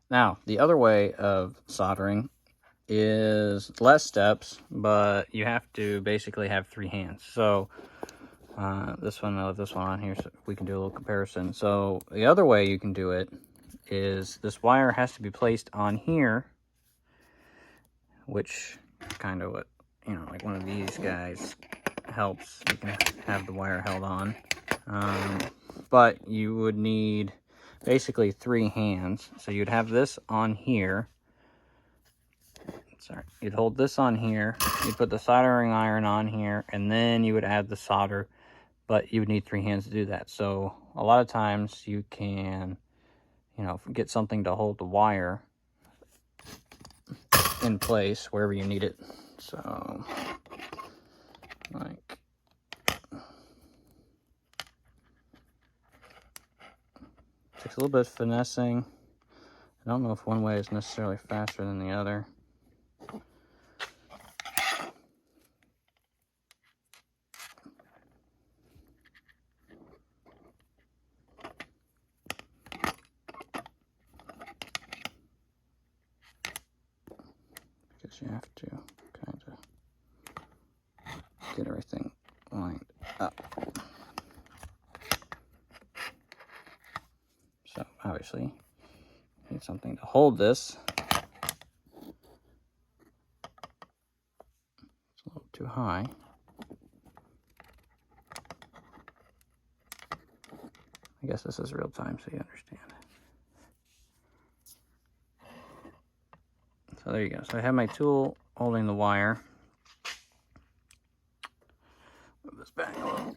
Now, the other way of soldering is less steps, but you have to basically have 3 hands. So this one, I left this one on here so we can do a little comparison. So the other way you can do it is this wire has to be placed on here, which kind of what, you know, like one of these guys helps. You can have the wire held on. But you would need basically 3 hands. So you'd have this on here. Sorry, you'd hold this on here, you'd put the soldering iron on here, and then you would add the solder, but you would need 3 hands to do that. So a lot of times you can, you know, get something to hold the wire in place wherever you need it. So, like, takes a little bit of finessing. I don't know if one way is necessarily faster than the other. Because you have to kind of get everything lined up. So obviously, you need something to hold this. It's a little too high. I guess this is real time, so you understand. So there you go. So I have my tool holding the wire. Move this back a little.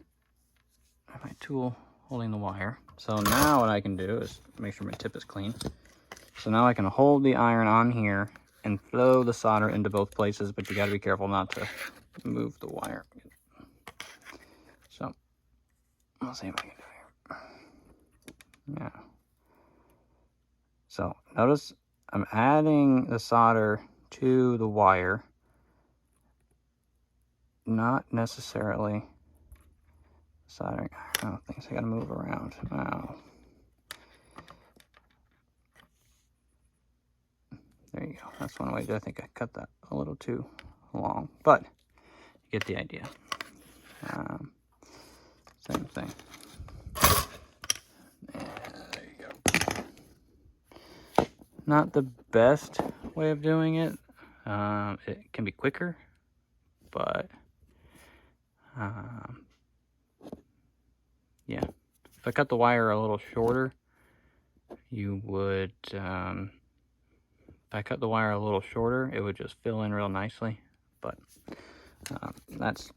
I have my tool holding the wire. So now what I can do is make sure my tip is clean. So now I can hold the iron on here and throw the solder into both places, but you got to be careful not to move the wire. So let's see if I can do it here. Yeah. So notice I'm adding the solder to the wire, not necessarily soldering. Oh, things I gotta move around. Wow. There you go. That's one way. I think I cut that a little too long, but you get the idea. Same thing. And there you go. Not the best way of doing it. It can be quicker, but yeah. If I cut the wire a little shorter, you would, if I cut the wire a little shorter, it would just fill in real nicely, but it's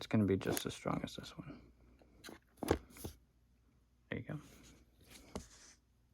going to be just as strong as this one.